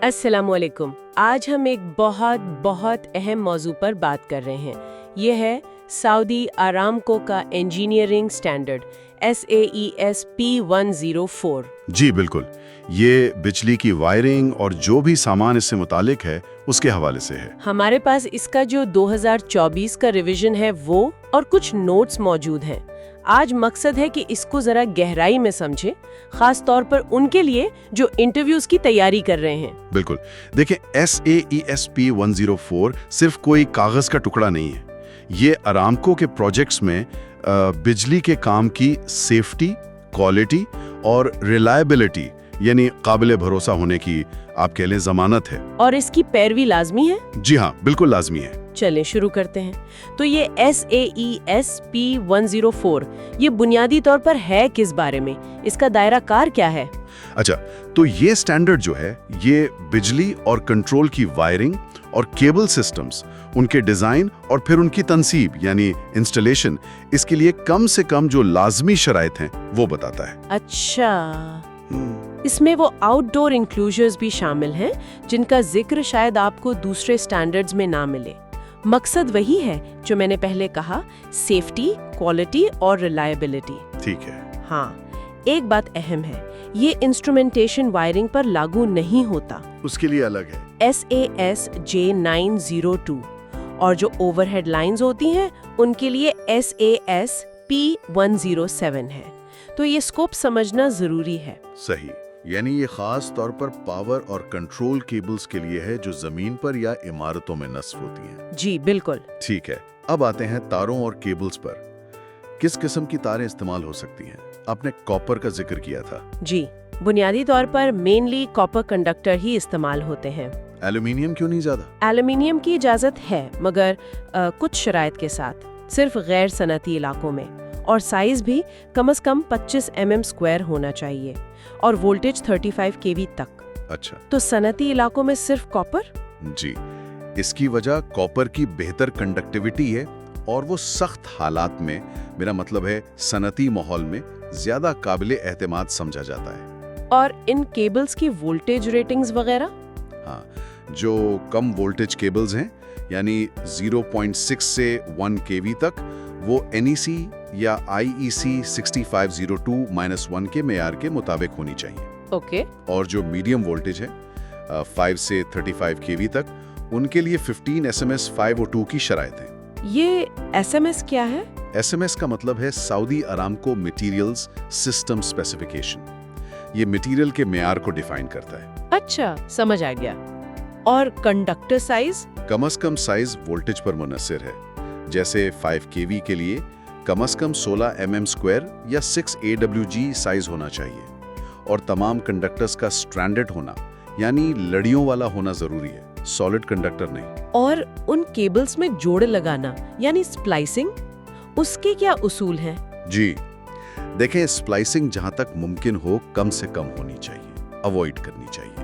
السلام علیکم۔ آج ہم ایک بہت اہم موضوع پر بات کر رہے ہیں۔ یہ ہے سعودی آرامکو کا انجینئرنگ سٹینڈرڈ SAS P104۔ جی بالکل، یہ بجلی کی وائرنگ اور جو بھی سامان اس سے متعلق ہے اس کے حوالے سے ہے۔ ہمارے پاس اس کا جو 2024 کا ریویژن ہے وہ اور کچھ نوٹس موجود ہیں۔ آج مقصد ہے کہ اس کو ذرا گہرائی میں سمجھیں، خاص طور پر ان کے لیے جو انٹرویوز کی تیاری کر رہے ہیں۔ بالکل، دیکھیں SAS P104 صرف کوئی کاغذ کا ٹکڑا نہیں ہے۔ یہ آرامکو کے پروجیکٹس میں بجلی کے کام کی سیفٹی، کوالٹی اور ریلائبلٹی یعنی قابل بھروسہ ہونے کی آپ کہہ لیں ضمانت ہے۔ اور اس کی پیروی لازمی ہے؟ جی ہاں، بالکل لازمی ہے۔ چلیں شروع کرتے ہیں۔ تو یہ SAS P104 یہ بنیادی طور پر ہے کس بارے میں؟ اس کا دائرہ کار کیا ہے؟ اچھا، تو یہ سٹینڈرڈ جو ہے یہ بجلی اور کنٹرول کی وائرنگ اور کیبل سسٹمز، ان کے ڈیزائن اور پھر ان کی تنصیب یعنی انسٹالیشن، اس کے لیے کم سے کم جو لازمی شرائط ہیں وہ بتاتا ہے۔ اچھا، اس میں وہ آؤٹ ڈور انکلوژرز بھی شامل ہیں جن کا ذکر شاید آپ کو دوسرے سٹینڈرڈز میں نہ ملے۔ مقصد وہی ہے جو میں نے پہلے کہا، سیفٹی، کوالٹی اور ریلائبلٹی۔ ٹھیک ہے۔ ہاں، ایک بات اہم ہے، یہ انسٹرومنٹیشن وائرنگ پر لاگو نہیں ہوتا، اس کے لیے الگ ہے۔ SAS J902 اور جو اوور ہیڈ لائنز ہوتی ہیں ان کے لیے SAS P107 ہے۔ تو یہ سکوپ سمجھنا ضروری ہے۔ صحیح، یعنی یہ خاص طور پر پاور اور کنٹرول کیبلز کے لیے ہے جو زمین پر یا عمارتوں میں نصب ہوتی ہیں۔ جی بالکل۔ ٹھیک ہے، اب آتے ہیں تاروں اور کیبلز پر۔ کس قسم کی تاریں استعمال ہو سکتی ہیں؟ آپ نے کاپر کا ذکر کیا تھا۔ جی، بنیادی طور پر مینلی کاپر کنڈکٹر ہی استعمال ہوتے ہیں۔ ایلومینیم کیوں نہیں زیادہ؟ ایلومینیم کی اجازت ہے مگر کچھ شرائط کے ساتھ، صرف غیر صنعتی علاقوں میں، اور سائز بھی کم از کم 25 mm اسکوائر ہونا چاہیے اور وولٹیج 35 kV تک۔ اچھا، تو صنعتی علاقوں میں صرف کاپر؟ جی، اس کی وجہ کاپر کی بہتر کنڈکٹیوٹی ہے اور وہ سخت حالات میں، میرا مطلب ہے صنعتی ماحول میں، زیادہ قابل اعتماد سمجھا جاتا ہے۔ اور ان کیبلز کی وولٹیج ریٹنگز وغیرہ؟ ہاں، جو کم وولٹیج کیبلز ہیں یعنی 0.6 سے 1 kV تک، وہ NEC یا IEC 6502-1 کے معیار کے مطابق ہونی چاہیے۔ اوکے۔ اور جو میڈیم وولٹیج ہے 5 سے 35 kV تک، ان کے لیے 15 SMS 502 کی شرائط ہیں۔ یہ SMS کیا ہے؟ SMS کا مطلب ہے سعودی آرامکو میٹیریلز سسٹم اسپیسیفیکیشن۔ یہ میٹیریل کے معیار کو ڈیفائن کرتا ہے۔ اچھا، سمجھ آ گیا۔ اور کنڈکٹر سائز؟ کم از کم سائز وولٹیج پر منحصر ہے۔ جیسے 5 kV کے لیے کم از کم 16 mm اسکوائر یا 6 AWG سائز ہونا چاہیے، اور تمام کنڈکٹرز کا سٹرینڈڈ ہونا یعنی لڑیوں والا ہونا ضروری ہے، سالڈ کنڈکٹر نہیں۔ اور ان کیبلز میں جوڑ لگانا یعنی سپلائسنگ، اس کے کیا اصول ہیں؟ جی دیکھیں، سپلائسنگ جہاں تک ممکن ہو کم سے کم ہونی چاہیے، اوائڈ کرنی چاہیے۔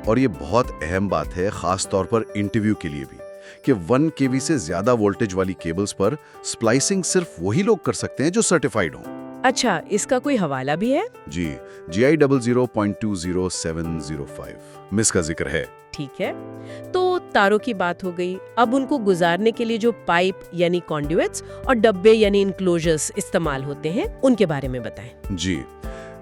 اور یہ بہت اہم بات ہے، خاص طور پر انٹرویو کے لیے بھی، کہ 1 kV سے زیادہ وولٹیج والی کیبلز پر سپلائسنگ صرف وہی لوگ کر سکتے ہیں جو سرٹیفائیڈ ہوں۔ اچھا، اس کا کوئی حوالہ بھی ہے؟ جی، GI 00.20705 مس کا ذکر ہے۔ ٹھیک ہے، تو تاروں کی بات ہو گئی، اب ان کو گزارنے کے لیے جو پائپ یعنی کانڈیوٹس اور ڈبے یعنی انکلوژرز استعمال ہوتے ہیں ان کے بارے میں بتائیں۔ جی،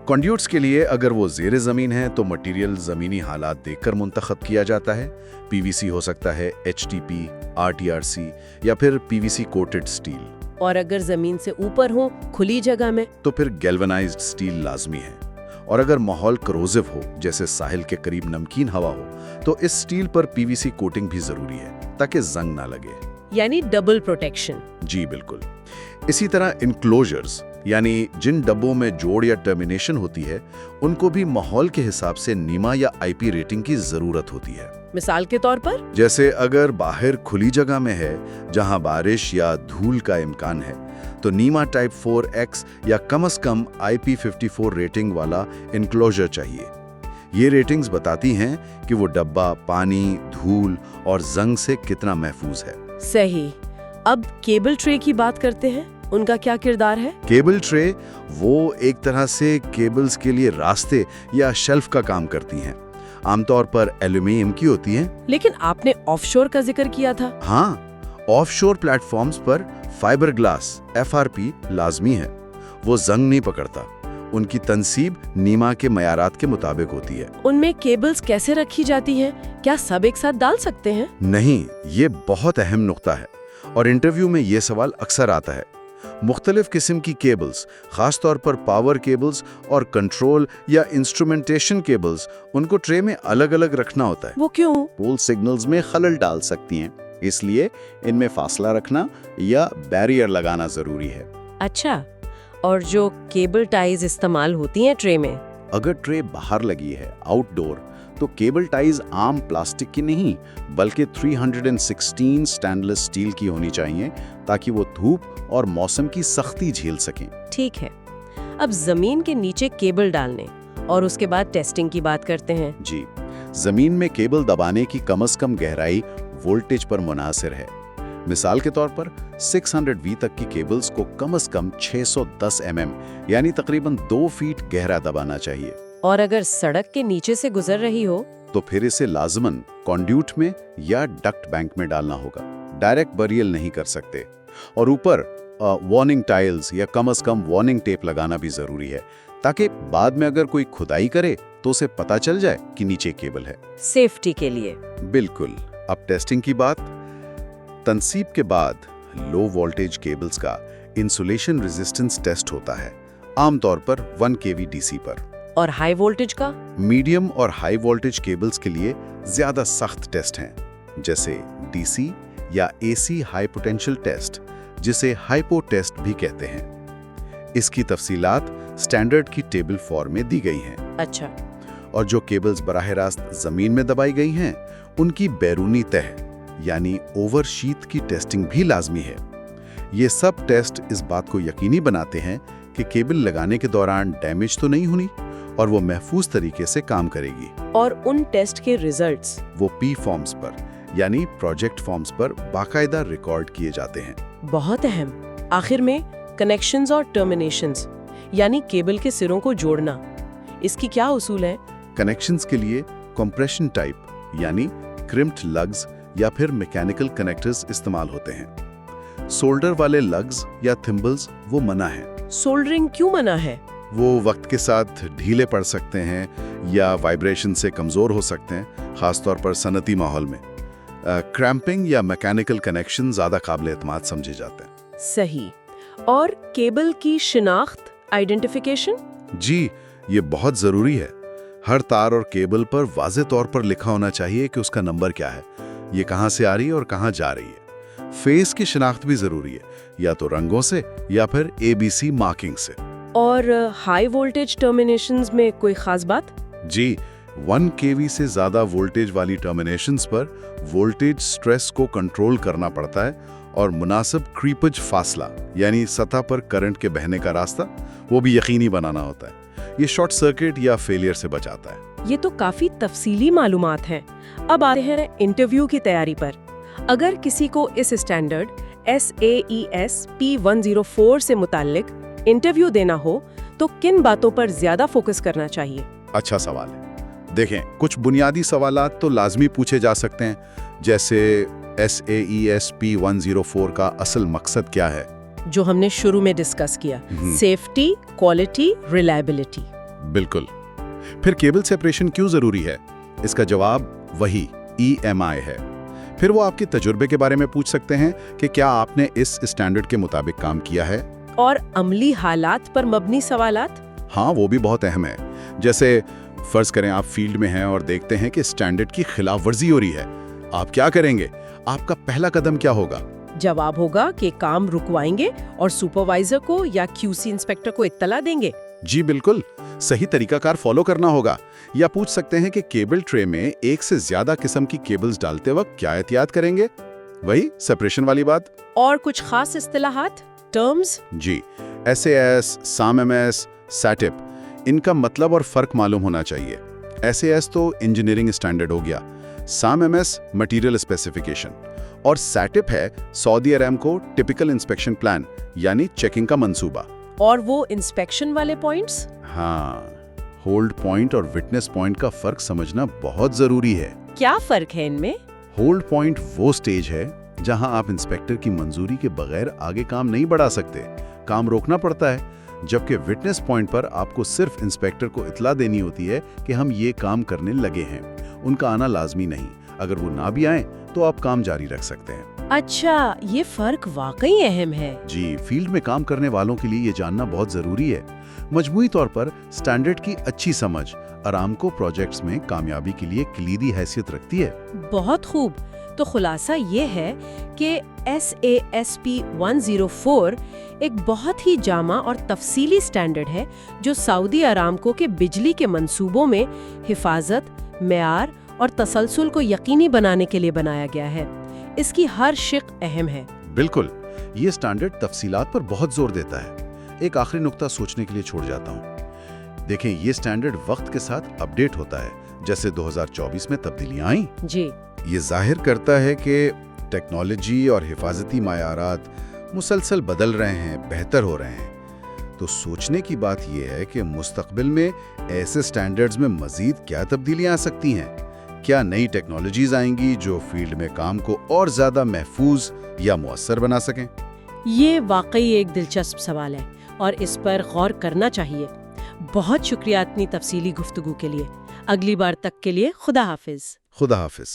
کنڈیوٹس کے لیے اگر وہ زیر زمین ہے تو مٹیریل زمینی حالات دیکھ کر منتخب کیا جاتا ہے۔ PVC ہو سکتا ہے، HTP، RTRC یا پھر PVC کوٹڈ سٹیل۔ اور اگر زمین سے اوپر ہو، کھلی جگہ میں، تو پھر گیلونائزڈ سٹیل لازمی ہے۔ اور اگر ماحول کروزو ہو، جیسے ساحل کے قریب نمکین ہوا ہو، تو اس سٹیل پر PVC کوٹنگ بھی ضروری ہے تاکہ زنگ نہ لگے، یعنی ڈبل پروٹیکشن۔ جی بالکل۔ اسی طرح انکلوژرز یعنی جن ڈبوں میں جوڑ یا ٹرمینیشن ہوتی ہے، ان کو بھی ماحول کے حساب سے نیما یا IP ریٹنگ کی ضرورت ہوتی ہے۔ مثال کے طور پر؟ جیسے اگر باہر کھلی جگہ میں ہے جہاں بارش یا دھول کا امکان ہے، تو نیما ٹائپ 4X یا کم از کم IP54 ریٹنگ والا انکلوژر چاہیے۔ یہ ریٹنگز بتاتی ہیں کہ وہ ڈبہ پانی، دھول اور زنگ سے کتنا محفوظ ہے۔ صحیح۔ اب کیبل ٹرے کی بات کرتے ہیں، ان کا کیا کردار ہے؟ کیبل ٹرے وہ ایک طرح سے کیبلز کے لیے راستے یا شیلف کا کام کرتی ہیں۔ عام طور پر ایلومینیم کی ہوتی ہیں۔ لیکن آپ نے آف شور کا ذکر کیا تھا۔ ہاں، آف شور پلیٹ فارمز پر فائبر گلاس FRP لازمی ہے، وہ زنگ نہیں پکڑتا۔ ان کی تنصیب نیما کے معیارات کے مطابق ہوتی ہے۔ ان میں کیبلز کیسے رکھی جاتی ہیں؟ کیا سب ایک ساتھ ڈال سکتے ہیں؟ نہیں، یہ بہت اہم نقطہ ہے اور انٹرویو میں یہ سوال اکثر آتا ہے۔ مختلف قسم کی کیبلز، خاص طور پر پاور کیبلز اور کنٹرول یا انسٹرومنٹیشن کیبلز، ان کو ٹرے میں الگ الگ رکھنا ہوتا ہے۔ وہ کیوں؟ پول سگنلز میں خلل ڈال سکتی ہیں، اس لیے ان میں فاصلہ رکھنا یا بیریئر لگانا ضروری ہے۔ اچھا، اور جو کیبل ٹائز استعمال ہوتی ہیں ٹرے میں؟ اگر ٹرے باہر لگی ہے آؤٹ ڈور تو کیبل ٹائز عام پلاسٹک کی نہیں بلکہ 316 سٹین لیس سٹیل کی ہونی چاہیے تاکہ وہ دھوپ اور موسم کی سختی جھیل سکیں۔ ٹھیک ہے، اب زمین کے نیچے کیبل ڈالنے اور اس کے بعد ٹیسٹنگ کی بات کرتے ہیں۔ جی، زمین میں کیبل دبانے کی کم از کم گہرائی وولٹیج پر منحصر ہے۔ مثال کے طور پر 600 V تک کی کیبلز کو کم از کم 610 mm یعنی تقریباً 2 فیٹ گہرا دبانا چاہیے۔ اور اگر سڑک کے نیچے سے گزر رہی ہو تو پھر اسے لازماً کانڈیوٹ میں یا ڈکٹ بینک میں ڈالنا ہوگا، ڈائریکٹ بریل نہیں کر سکتے۔ اور اوپر وارننگ ٹائلز یا کم از کم وارننگ ٹیپ لگانا بھی ضروری ہے تاکہ بعد میں اگر کوئی کھدائی کرے تو اسے پتہ چل جائے کہ نیچے کیبل ہے۔ سیفٹی کے لیے۔ بالکل۔ اب ٹیسٹنگ کی بات۔ تنصیب کے بعد لو وولٹیج کیبلز کا انسولیشن ریزسٹنس ٹیسٹ ہوتا ہے، عام طور پر 1 kV DC پر۔ اور ہائی وولٹیج کا؟ میڈیم اور ہائی وولٹیج کیبلز کے لیے زیادہ سخت ٹیسٹ ہیں، جیسے DC یا AC ہائی پوٹینشل ٹیسٹ، جسے ہائپو ٹیسٹ بھی کہتے ہیں۔ اس کی تفصیلات سٹینڈرڈ کی ٹیبل 4 میں دی گئی ہیں۔ اچھا۔ اور جو کیبلز براہ راست زمین میں دبائی گئی ہیں ان کی بیرونی تہہ یعنی اوور شیت کی ٹیسٹنگ بھی لازمی ہے۔ یہ سب ٹیسٹ اس بات کو یقینی بناتے ہیں کہ کیبل لگانے کے دوران ڈیمیج تو نہیں ہونی اور وہ محفوظ طریقے سے کام کرے گی۔ اور ان ٹیسٹ کے ریزلٹس وہ P فارمز پر یعنی پروجیکٹ فارمز پر باقاعدہ ریکارڈ کیے جاتے ہیں۔ بہت اہم۔ آخر میں کنیکشنز اور ٹرمینیشنز یعنی کیبل کے سروں کو جوڑنا، اس کی کیا اصول ہے؟ کنیکشنز کے لیے کمپریشن ٹائپ یعنی کرمپڈ لگز یا پھر میکینیکل کنیکٹرز استعمال ہوتے ہیں۔ سولڈر والے لگز یا تھمبلز وہ منع ہیں۔ سولڈرنگ کیوں منع ہے؟ وہ وقت کے ساتھ ڈھیلے پڑ سکتے ہیں یا وائبریشن سے کمزور ہو سکتے ہیں، خاص طور پر صنعتی ماحول میں۔ کریمپنگ یا میکینیکل کنیکشن زیادہ قابل اعتماد سمجھے جاتے ہیں۔ صحیح۔ اور کیبل کی شناخت، آئیڈینٹیفیکیشن؟ جی، یہ بہت ضروری ہے۔ ہر تار اور کیبل پر واضح طور پر لکھا ہونا چاہیے کہ اس کا نمبر کیا ہے، یہ کہاں سے آ رہی ہے اور کہاں جا رہی ہے۔ فیس کی شناخت بھی ضروری ہے، یا تو رنگوں سے یا پھر ABC مارکنگ سے۔ اور ہائی وولٹیج ٹرمینیشنز میں کوئی خاص بات؟ جی، 1 kV سے زیادہ وولٹیج والی ٹرمینیشنز پر وولٹیج سٹریس کو کنٹرول کرنا پڑتا ہے اور مناسب کریپج فاصلہ یعنی سطح پر کرنٹ کے بہنے کا راستہ وہ بھی یقینی بنانا ہوتا ہے۔ یہ شارٹ سرکٹ یا فیلئر سے بچاتا ہے۔ یہ تو کافی تفصیلی معلومات ہیں۔ اب آتے ہیں انٹرویو کی تیاری پر۔ اگر کسی کو اس اسٹینڈرڈ SAES P104 سے متعلق انٹرویو دینا ہو تو کن باتوں پر زیادہ فوکس کرنا چاہیے؟ اچھا سوال ہے۔ دیکھیں، کچھ بنیادی سوالات تو لازمی پوچھے جا سکتے ہیں، جیسے SAES P104 کا اصل مقصد کیا ہے، جو ہم نے شروع میں ڈسکس کیا، سیفٹی، کوالٹی، ریلائبلٹی۔ بالکل۔ پھر کیبل سیپریشن کیوں ضروری ہے؟ اس کا جواب وہی EMI ہے۔ پھر وہ آپ کے تجربے کے بارے میں پوچھ سکتے ہیں کہ کیا آپ نے اس اسٹینڈرڈ کے مطابق کام کیا ہے۔ اور عملی حالات پر مبنی سوالات؟ ہاں، وہ بھی بہت اہم ہے۔ جیسے فرض کریں آپ فیلڈ میں ہیں اور دیکھتے ہیں کہ اسٹینڈرڈ کی خلاف ورزی ہو رہی ہے، آپ کیا کریں گے؟ آپ کا پہلا قدم کیا ہوگا؟ جواب ہوگا کہ کام رکوائیں گے اور سپروائزر کو یا QC انسپیکٹر کو اطلاع دیں گے۔ جی بالکل، صحیح طریقہ کار فالو کرنا ہوگا۔ یا پوچھ سکتے ہیں کہ کیبل ٹرے میں ایک سے زیادہ قسم کی کیبلز ڈالتے وقت کیا احتیاط کریں گے؟ وہی سیپریشن والی بات۔ اور کچھ خاص اصطلاحات، ٹرمز؟ جی، SAS، SAM-MS، SATIP، ان کا مطلب اور فرق معلوم ہونا چاہیے۔ SAS تو انجینئرنگ اسٹینڈرڈ ہو گیا، SAM-MS مٹیریل اسپیسیفیکیشن، اور SATIP ہے سعودی اریمکو ٹپیکل انسپیکشن پلان یعنی چیکنگ کا منصوبہ۔ اور وہ انسپیکشن والے پوائنٹس؟ ہاں، ہولڈ پوائنٹ اور وٹنس پوائنٹ کا فرق سمجھنا بہت ضروری ہے۔ کیا فرق ہے ان میں؟ ہولڈ پوائنٹ وہ سٹیج ہے جہاں آپ انسپیکٹر کی منظوری کے بغیر آگے کام نہیں بڑھا سکتے، کام روکنا پڑتا ہے، جبکہ وٹنس پوائنٹ پر آپ کو صرف انسپیکٹر کو اطلاع دینی ہوتی ہے کہ ہم یہ کام کرنے لگے ہیں۔ ان کا آنا لازمی نہیں، اگر وہ نہ بھی آئیں تو آپ کام جاری رکھ سکتے ہیں۔ اچھا، یہ فرق واقعی اہم ہے۔ جی، فیلڈ میں کام کرنے والوں کے لیے یہ جاننا بہت ضروری ہے۔ مجموعی طور پر سٹینڈرڈ کی اچھی سمجھ ارامکو پروجیکٹس میں کامیابی کے لیے کلیدی حیثیت رکھتی ہے۔ بہت خوب۔ تو خلاصہ یہ ہے کہ SASP 104 ایک بہت ہی جامع اور تفصیلی سٹینڈرڈ ہے جو سعودی ارامکو کے بجلی کے منصوبوں میں حفاظت، معیار اور تسلسل کو یقینی بنانے کے لیے بنایا گیا ہے۔ اس کی ہر شق اہم ہے۔ بالکل، یہ سٹینڈرڈ تفصیلات پر بہت زور دیتا ہے۔ ایک آخری نقطہ سوچنے کے لیے چھوڑ جاتا ہوں۔ دیکھیں، یہ سٹینڈرڈ وقت کے ساتھ اپڈیٹ ہوتا ہے، جیسے 2024 میں تبدیلیاں آئیں۔ جی، یہ ظاہر کرتا ہے کہ ٹیکنالوجی اور حفاظتی معیارات مسلسل بدل رہے ہیں، بہتر ہو رہے ہیں۔ تو سوچنے کی بات یہ ہے کہ مستقبل میں ایسے سٹینڈرڈز میں مزید کیا تبدیلیاں آ سکتی ہیں؟ کیا نئی ٹیکنالوجیز آئیں گی جو فیلڈ میں کام کو اور زیادہ محفوظ یا مؤثر بنا سکیں؟ یہ واقعی ایک دلچسپ سوال ہے اور اس پر غور کرنا چاہیے۔ بہت شکریہ اتنی تفصیلی گفتگو کے لیے۔ اگلی بار تک کے لیے خدا حافظ۔ خدا حافظ۔